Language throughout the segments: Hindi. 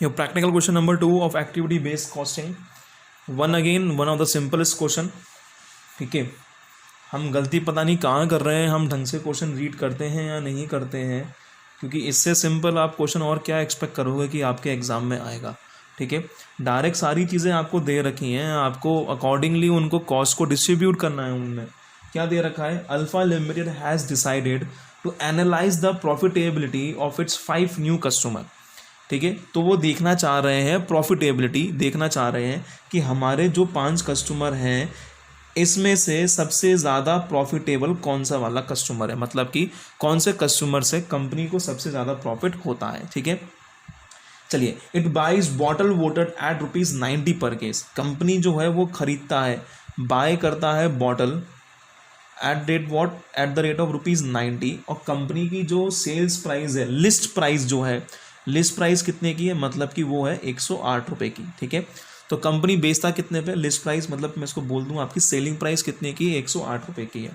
Your practical question number 2 of activity based costing. One of the simplest question. ठीक है, हम गलती पता नहीं कहाँ कर रहे हैं, हम ढंग से क्वेश्चन रीड करते हैं या नहीं करते हैं, क्योंकि इससे सिंपल आप क्वेश्चन और क्या एक्सपेक्ट करोगे कि आपके एग्ज़ाम में आएगा. ठीक है, डायरेक्ट सारी चीज़ें आपको दे रखी हैं, आपको अकॉर्डिंगली उनको कॉस्ट को डिस्ट्रीब्यूट करना है. उनमें क्या दे रखा है, alpha limited has decided to analyse the profitability of its 5 new customer. ठीक है, तो वो देखना चाह रहे हैं, प्रॉफिटेबिलिटी देखना चाह रहे हैं कि हमारे जो 5 कस्टमर हैं इसमें से सबसे ज़्यादा प्रॉफिटेबल कौन सा वाला कस्टमर है, मतलब कि कौन से कस्टमर से कंपनी को सबसे ज़्यादा प्रॉफिट होता है. ठीक है, चलिए. It buys bottle water at ₹90 per case. Company जो है वो खरीदता है, बाय करता है bottle at the rate of ₹90. और कंपनी की जो सेल्स प्राइस है, लिस्ट प्राइस जो है, लिस्ट प्राइस कितने की है, मतलब कि वो है ₹108 की. ठीक है, तो कंपनी बेचता कितने पे, लिस्ट प्राइस मतलब मैं इसको बोल दूं आपकी सेलिंग प्राइस कितने की, ₹108 की है.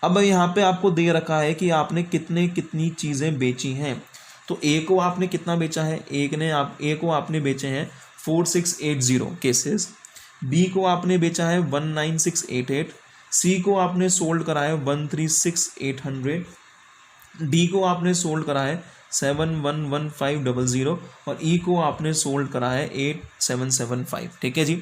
अब यहाँ पे आपको दे रखा है कि आपने कितनी चीज़ें बेची हैं. तो ए को आपने कितना बेचा है, ए को आपने बेचे हैं 4680 केसेस, बी को आपने बेचा है 19688, सी को आपने सोल्ड करा है 136800, डी को आपने सोल्ड करा है 711500 और ई को आपने सोल्ड करा है 8775. ठीक है जी.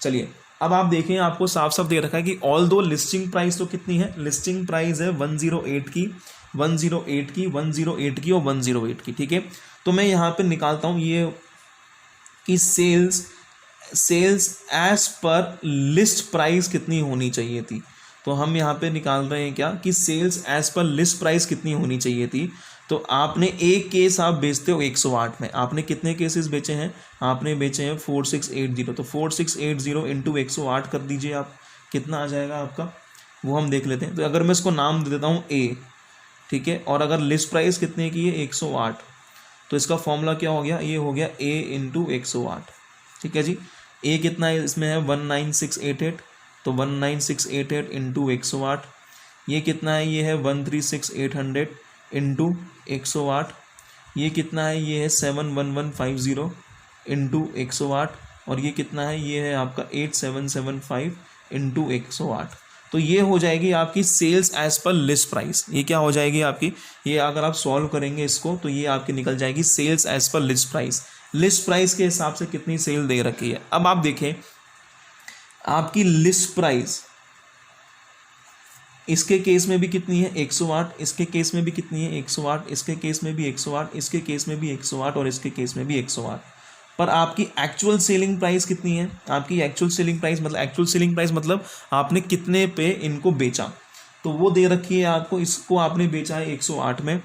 चलिए, अब आप देखें, आपको साफ साफ दे रखा है कि ऑल दो लिस्टिंग प्राइस तो कितनी है, लिस्टिंग प्राइस है 108 की, 108 की, 108 की और 108 की. ठीक है, तो मैं यहाँ पे निकालता हूँ ये कि sales as per list price कितनी होनी चाहिए थी. तो हम यहाँ पे निकाल रहे हैं क्या कि sales as per list price कितनी होनी चाहिए थी. तो आपने एक केस आप बेचते हो 108 में, आपने कितने केसेस बेचे हैं, आपने बेचे हैं 4680. तो 4680 इंटू 108 कर दीजिए आप, कितना आ जाएगा आपका वो हम देख लेते हैं. तो अगर मैं इसको नाम दे देता हूँ ए, ठीक है, और अगर लिस्ट प्राइस कितने की है 108, तो इसका फॉर्मूला क्या हो गया, ये हो गया ए इंटू 108. ठीक है जी. ए कितना है इसमें है 19688, तो 19688 इंटू 108. ये कितना है, ये है 136800 इंटू 108. ये कितना है, ये है 71150 इंटू 108. और ये कितना है, ये है आपका 8775 इंटू 108. तो ये हो जाएगी आपकी sales as per list price. ये क्या हो जाएगी आपकी, ये अगर आप सॉल्व करेंगे इसको तो ये आपकी निकल जाएगी sales as per list price. List price के हिसाब से कितनी सेल दे रखी है. अब आप देखें, आपकी लिस्ट प्राइस इसके केस में भी कितनी है 108, इसके केस में भी कितनी है 108, इसके केस में भी 108, इसके केस में भी 108 और इसके केस में भी 108. पर आपकी एक्चुअल सेलिंग प्राइस कितनी है, आपकी एक्चुअल सेलिंग प्राइस मतलब आपने कितने पे इनको बेचा, तो वो दे रखी है आपको. इसको आपने बेचा है 108 में,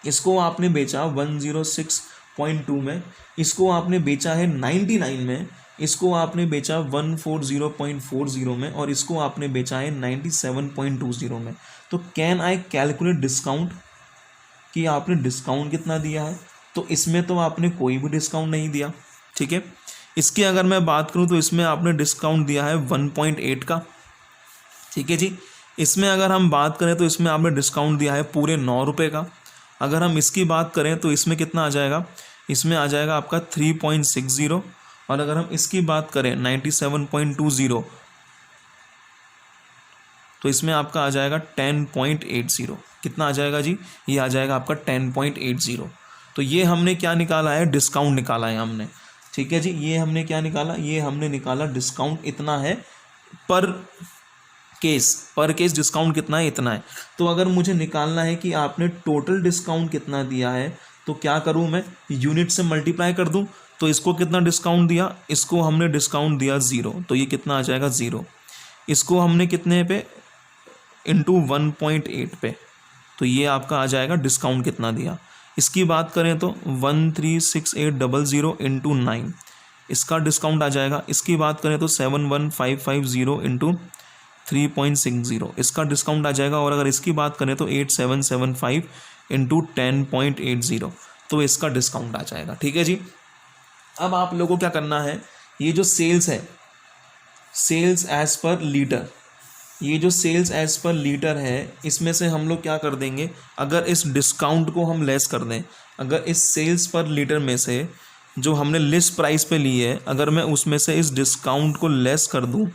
इसको आपने बेचा 106.2 में, इसको आपने बेचा है 99 में, इसको आपने बेचा 140.40 में और इसको आपने बेचा है 97.20 में. तो कैन आई कैलकुलेट डिस्काउंट, कि आपने डिस्काउंट कितना दिया है. तो इसमें तो आपने कोई भी डिस्काउंट नहीं दिया. ठीक है, इसकी अगर मैं बात करूं तो इसमें आपने डिस्काउंट दिया है 1.8 का. ठीक है जी. इसमें अगर हम बात करें तो इसमें आपने डिस्काउंट दिया है पूरे ₹9 का. अगर हम इसकी बात करें तो इसमें कितना आ जाएगा, इसमें आ जाएगा आपका 3.60. और अगर हम इसकी बात करें 97.20, तो इसमें आपका आ जाएगा 10.80. कितना आ जाएगा जी, ये आ जाएगा आपका 10.80. तो ये हमने क्या निकाला है, डिस्काउंट निकाला है हमने. ठीक है जी, ये हमने क्या निकाला, ये हमने निकाला डिस्काउंट इतना है पर केस डिस्काउंट कितना है, इतना है. तो अगर मुझे निकालना है कि आपने टोटल डिस्काउंट कितना दिया है, तो क्या करूं मैं, यूनिट से मल्टीप्लाई कर दूं. तो इसको कितना डिस्काउंट दिया, इसको हमने डिस्काउंट दिया 0, तो ये कितना आ जाएगा 0. इसको हमने कितने पे, इंटू 1.8 पे, तो ये आपका आ जाएगा डिस्काउंट कितना दिया. इसकी बात करें तो 136,800 इंटू 9, इसका डिस्काउंट आ जाएगा. इसकी बात करें तो 71,550 इंटू 3.60, इसका डिस्काउंट आ जाएगा. और अगर इसकी बात करें तो 8775 इंटू 10.80, तो इसका डिस्काउंट आ जाएगा. ठीक है जी. अब आप लोगों को क्या करना है, ये जो सेल्स है, सेल्स एज पर लीटर, ये जो सेल्स एज पर लीटर है, इसमें से हम लोग क्या कर देंगे, अगर इस डिस्काउंट को हम लेस कर दें, अगर इस सेल्स पर लीटर में से जो हमने लिस्ट प्राइस पे ली है, अगर मैं उसमें से इस डिस्काउंट को लेस कर दूं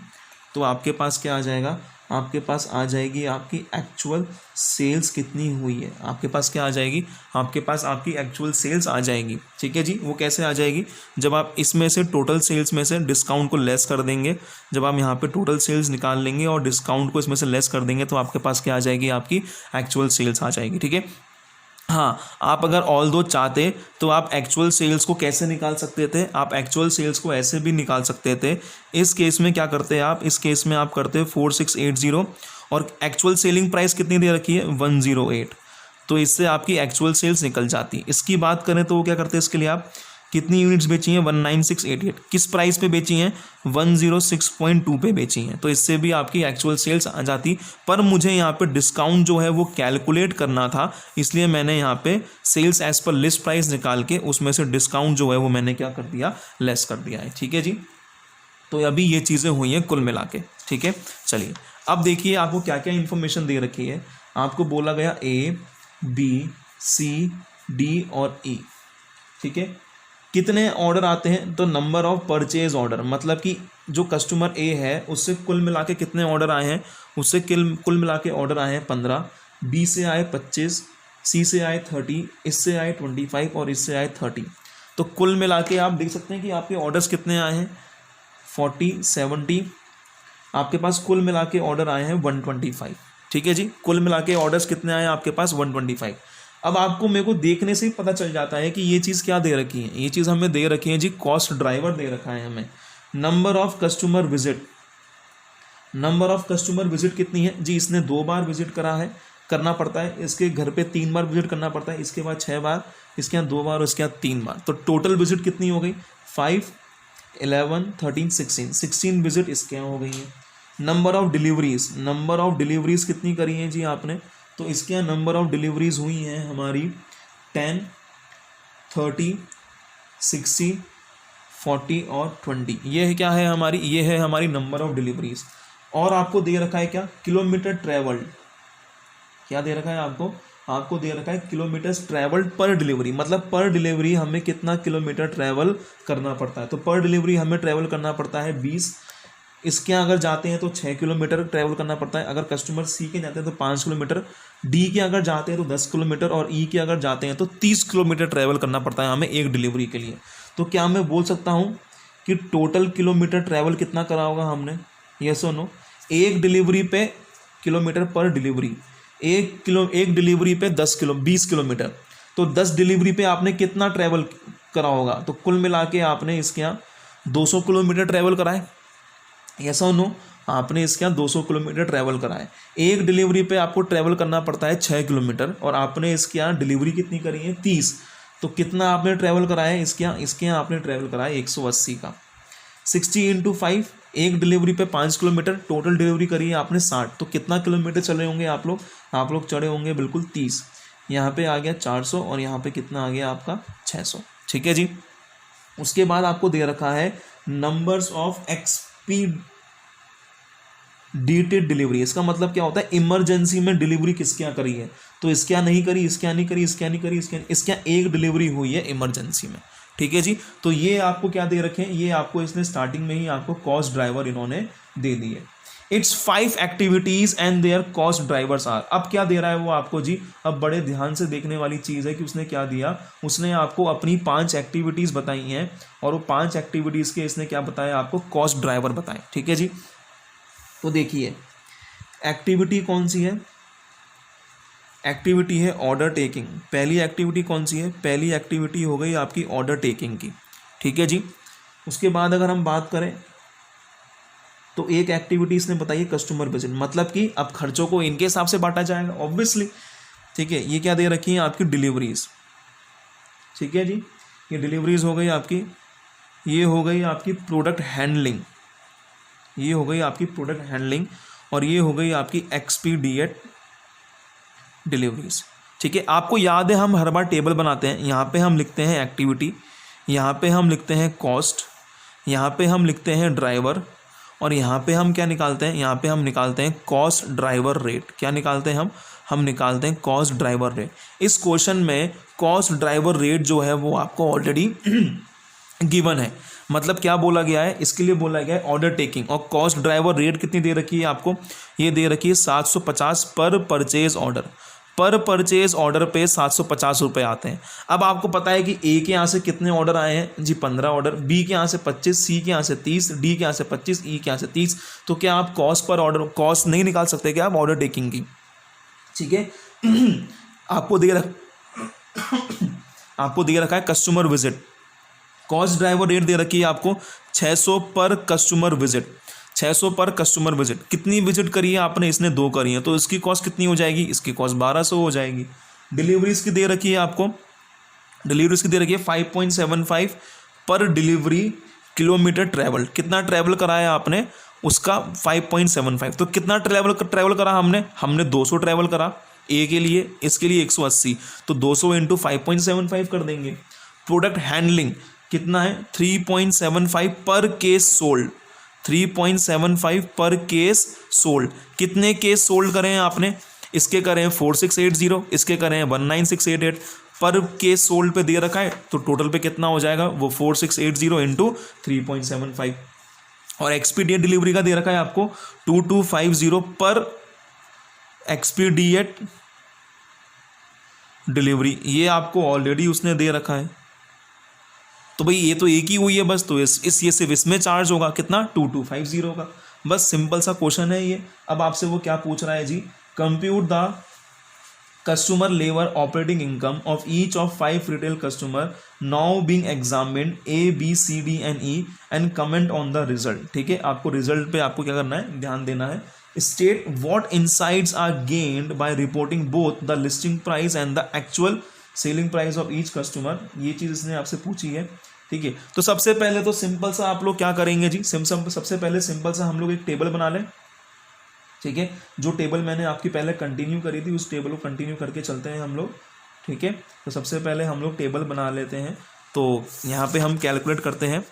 तो आपके पास क्या आ जाएगा, आपके पास आ जाएगी आपकी एक्चुअल सेल्स कितनी हुई है, आपके पास क्या आ जाएगी, आपके पास आपकी एक्चुअल सेल्स आ जाएगी। ठीक है जी, वो कैसे आ जाएगी, जब आप इसमें से टोटल सेल्स में से डिस्काउंट को लेस कर देंगे, जब आप यहाँ पे टोटल सेल्स निकाल लेंगे और डिस्काउंट को इसमें से लेस कर देंगे तो आपके पास क्या आ जाएगी, आपकी एक्चुअल सेल्स आ जाएगी। ठीक है, हाँ, आप अगर ऑल दो चाहते तो आप एक्चुअल सेल्स को कैसे निकाल सकते थे, आप एक्चुअल सेल्स को ऐसे भी निकाल सकते थे। इस केस में क्या करते हैं आप, इस केस में आप करते 4680 और एक्चुअल सेलिंग प्राइस कितनी दे रखी है 108, तो इससे आपकी एक्चुअल सेल्स निकल जाती। इसकी बात करें तो वो क्या करते हैं, इसके लिए आप कितनी यूनिट्स बेची हैं 19688, किस प्राइस पे बेची हैं 106.2 पे बेची हैं, तो इससे भी आपकी एक्चुअल सेल्स आ जाती। पर मुझे यहाँ पे डिस्काउंट जो है वो कैलकुलेट करना था, इसलिए मैंने यहाँ पे sales as per list price निकाल के उसमें से डिस्काउंट जो है वो मैंने क्या कर दिया, लेस कर दिया है। ठीक है जी, तो अभी ये चीज़ें हुई हैं कुल मिला के। ठीक है, चलिए अब देखिए आपको क्या क्या इन्फॉर्मेशन दे रखी है। आपको बोला गया A B C D और E। ठीक है, कितने ऑर्डर आते हैं, तो नंबर ऑफ परचेज ऑर्डर, मतलब कि जो कस्टमर ए है उससे कुल मिला के कितने ऑर्डर आए हैं, उससे कुल मिला के ऑर्डर आए हैं 15, बी से आए 25, सी से आए 30, इससे आए 25 और इससे आए 30। तो कुल मिला के आप देख सकते हैं कि आपके ऑर्डर्स कितने आए हैं 40, 70, आपके पास कुल मिला के ऑर्डर आए हैं 125। ठीक है जी, कुल मिला के ऑर्डर्स कितने आए हैं आपके पास 125। अब आपको मेरे को देखने से ही पता चल जाता है कि ये चीज़ क्या दे रखी है, ये चीज़ हमें दे रखी है जी, कॉस्ट ड्राइवर दे रखा है हमें। Number of customer visit, number of customer visit कितनी है जी, इसने 2 बार विजिट करा है, करना पड़ता है, इसके घर पे 3 बार विजिट करना पड़ता है, इसके बाद 6 बार, इसके यहाँ 2 बार और इसके यहाँ 3 बार, तो टोटल विजिट कितनी हो गई 5, 11, 13, 16 विजिट इसके यहाँ हो गई है। Number of deliveries, number of deliveries कितनी करी है जी आपने, तो इसके यहाँ नंबर ऑफ डिलीवरीज हुई हैं हमारी 10, 30, 60, 40 और 20। ये है क्या है हमारी, ये है हमारी नंबर ऑफ डिलीवरीज। और आपको दे रखा है क्या, किलोमीटर ट्रेवल्ड, क्या दे रखा है आपको, आपको दे रखा है किलोमीटर्स ट्रेवल्ड पर डिलीवरी, मतलब पर डिलीवरी हमें कितना किलोमीटर ट्रेवल करना पड़ता है, तो पर डिलीवरी हमें ट्रेवल करना पड़ता है 20, इसके अगर जाते हैं तो 6 किलोमीटर ट्रैवल करना पड़ता है, अगर कस्टमर सी के जाते हैं तो 5 किलोमीटर, डी के अगर जाते हैं तो 10 किलोमीटर और ई के अगर जाते हैं तो 30 किलोमीटर ट्रैवल करना पड़ता है हमें एक डिलीवरी के लिए। तो क्या मैं बोल सकता हूँ कि टोटल किलोमीटर ट्रैवल कितना करा होगा हमने, यस और नो, एक डिलीवरी पे किलोमीटर पर डिलीवरी, एक डिलीवरी पे 20 किलोमीटर, तो 10 डिलीवरी पे आपने कितना ट्रैवल करा होगा, तो कुल मिला के आपने इसके यहाँ 200 किलोमीटर ट्रैवल करा है, यस और नो, आपने इसके यहाँ 200 किलोमीटर ट्रैवल करा है। एक डिलीवरी पे आपको ट्रैवल करना पड़ता है 6 किलोमीटर और आपने इसके यहाँ डिलीवरी कितनी करी है 30, तो कितना आपने ट्रैवल करा है इसके यहाँ आपने ट्रैवल करा है 180 का। 60 × 5, एक डिलीवरी पे 5 किलोमीटर, टोटल डिलीवरी करी है आपने 60, तो कितना किलोमीटर चले होंगे आप लोग चढ़े होंगे बिल्कुल 30, यहाँ पे आ गया 400 और यहाँ पे कितना आ गया आपका 600। ठीक है जी, उसके बाद आपको दे रखा है नंबर्स ऑफ एक्सपीडिटेड डिलीवरी। इसका मतलब क्या होता है, इमरजेंसी में डिलीवरी किसके यहाँ करी है, तो इसके यहाँ नहीं करी, इसके यहाँ नहीं करी, इसके यहाँ नहीं करी, इसके यहाँ एक डिलीवरी हुई है इमरजेंसी में। ठीक है जी, तो ये आपको क्या दे रखे हैं, ये आपको इसने स्टार्टिंग में ही आपको कॉस्ट ड्राइवर इन्होंने दे दिए। Its 5 activities and their cost drivers are. अब क्या दे रहा है वो आपको जी, अब बड़े ध्यान से देखने वाली चीज़ है कि उसने क्या दिया, उसने आपको अपनी 5 एक्टिविटीज़ बताई हैं और वो 5 एक्टिविटीज़ के इसने क्या बताया आपको, कॉस्ट ड्राइवर बताए। ठीक है जी, तो देखिए एक्टिविटी कौन सी है, एक्टिविटी है ऑर्डर टेकिंग। पहली एक्टिविटी कौन सी है, पहली एक्टिविटी हो गई आपकी ऑर्डर टेकिंग की। ठीक है जी, उसके बाद अगर हम बात करें तो एक एक्टिविटी इसने बताई है कस्टमर विजिट, मतलब कि अब खर्चों को इनके हिसाब से बांटा जाएगा ऑब्वियसली। ठीक है, ये क्या दे रखी है आपकी डिलीवरीज। ठीक है जी, ये डिलीवरीज हो गई आपकी, ये हो गई आपकी प्रोडक्ट हैंडलिंग, ये हो गई आपकी प्रोडक्ट हैंडलिंग और ये हो गई आपकी एक्सपीडिएट डिलीवरीज। ठीक है, आपको याद है हम हर बार टेबल बनाते हैं, यहाँ पे हम लिखते हैं एक्टिविटी, यहाँ पे हम लिखते हैं कॉस्ट, यहाँ पे हम लिखते हैं ड्राइवर और यहाँ पे हम क्या निकालते हैं, यहाँ पे हम निकालते हैं कॉस्ट ड्राइवर रेट। क्या निकालते हैं हम निकालते हैं कॉस्ट ड्राइवर रेट। इस क्वेश्चन में कॉस्ट ड्राइवर रेट जो है वो आपको ऑलरेडी गिवन है, मतलब क्या बोला गया है, इसके लिए बोला गया है ऑर्डर टेकिंग। और कॉस्ट ड्राइवर रेट कितनी दे रखी है आपको, ये दे रखी है 750 पर परचेज ऑर्डर। पर परचेज ऑर्डर पे 750 रुपये आते हैं। अब आपको पता है कि ए के यहाँ से कितने ऑर्डर आए हैं जी, 15 ऑर्डर, बी के यहाँ से 25, सी के यहाँ से 30, डी के यहाँ से 25, ई के यहाँ से 30। तो क्या आप कॉस्ट पर ऑर्डर कॉस्ट नहीं निकाल सकते क्या आप ऑर्डर टेकिंग की? ठीक है। आपको दे रखा है customer visit, cost driver rate दे रखी है आपको 600 पर कस्टमर विजिट। 600 पर कस्टमर विजिट, कितनी विजिट करी है आपने, इसने 2 करी है, तो इसकी कॉस्ट कितनी हो जाएगी, इसकी कॉस्ट 1200 हो जाएगी। डिलीवरीज की दे रखी है आपको, डिलीवरीज की दे रखी है 5.75 पर डिलीवरी किलोमीटर ट्रैवल। कितना ट्रैवल कराया आपने, उसका 5.75। तो कितना ट्रैवल करा हमने 200 ट्रैवल करा ए के लिए, इसके लिए 180, तो 200 इंटू 5.75 कर देंगे। प्रोडक्ट हैंडलिंग कितना है, 3.75 पर केस सोल्ड, 3.75 पर केस सोल्ड। कितने केस सोल्ड करें हैं आपने, इसके करें 4680, इसके करें 19688, पर केस सोल्ड पे दे रखा है, तो टोटल पे कितना हो जाएगा वो 4680 इंटू 3.75। और एक्सपीडिएट डिलीवरी का दे रखा है आपको 2250 पर एक्सपीडिएट डिलीवरी, ये आपको ऑलरेडी उसने दे रखा है। तो भाई ये तो एक ही हुई है बस, तो ये सिर्फ इसमें चार्ज होगा कितना, 2250 का। बस सिंपल सा क्वेश्चन है ये। अब आपसे वो क्या पूछ रहा है जी, compute the customer level operating income of each of 5 retail customer now being examined A B C D and E and comment on the result. ठीक है, आपको रिजल्ट पे आपको क्या करना है, ध्यान देना है। State what insights are gained by reporting both the listing price and the actual selling price of each customer. ये चीज़ इसने आपसे पूछी है। ठीक है, तो सबसे पहले तो सिंपल सा आप लोग क्या करेंगे जी, सबसे पहले सिंपल सा हम लोग एक टेबल बना लें। ठीक है, जो टेबल मैंने आपकी पहले कंटिन्यू करी थी उस टेबल को कंटिन्यू करके चलते हैं हम लोग। ठीक है, तो सबसे पहले हम लोग टेबल बना लेते हैं। तो यहाँ पे हम कैलकुलेट करते हैं।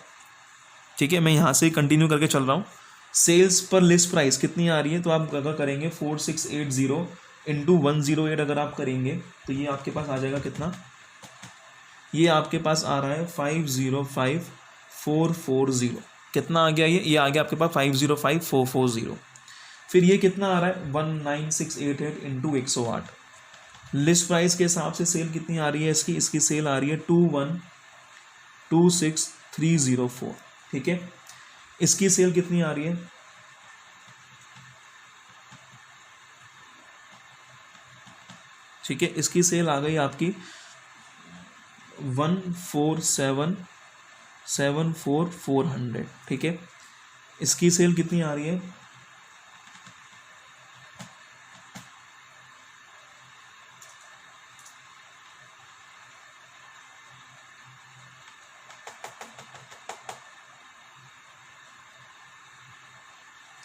ठीक है, मैं यहाँ से ही कंटिन्यू करके चल रहा हूँ। सेल्स पर लिस्ट प्राइस कितनी आ रही है, तो आप अगर करेंगे 4680 इंटू 108 अगर आप करेंगे तो ये आपके पास आ जाएगा कितना, ये आपके पास आ रहा है 505440। कितना आ गया, ये आ गया आपके पास 505440। फिर ये कितना आ रहा है 19688 इंटू 108। लिस्ट प्राइस के हिसाब से सेल कितनी आ रही है इसकी सेल आ रही है 2126304। ठीक है, इसकी सेल कितनी आ रही है, ठीक है, इसकी सेल आ गई आपकी 1477400। ठीक है, इसकी सेल कितनी आ रही है,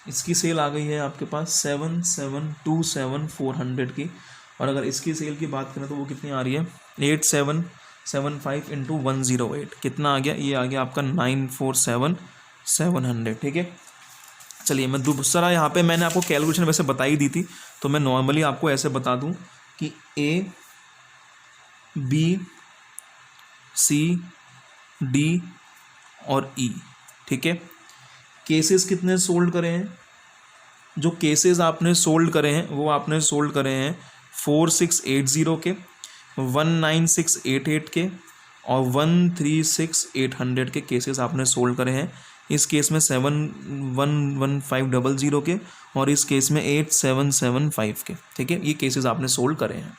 इसकी सेल आ गई है आपके पास 7727400 की। और अगर इसकी सेल की बात करें तो वो कितनी आ रही है 8775 इंटू 108। कितना आ गया, ये आ गया आपका 947700। ठीक है, चलिए मैं दूसरा यहाँ पे मैंने आपको कैलकुलेशन वैसे बताई दी थी, तो मैं नॉर्मली आपको ऐसे बता दूँ कि ए बी सी डी और ई। ठीक है, केसेस कितने सोल्ड करे हैं, जो केसेस आपने सोल्ड करे हैं वो आपने सोल्ड करे हैं 4680 के, 19688 के और 136800 के केसेस आपने सोल्ड करे हैं। इस केस में 711500 के और इस केस में 8775 के। ठीक है, ये केसेस आपने सोल्ड करे हैं।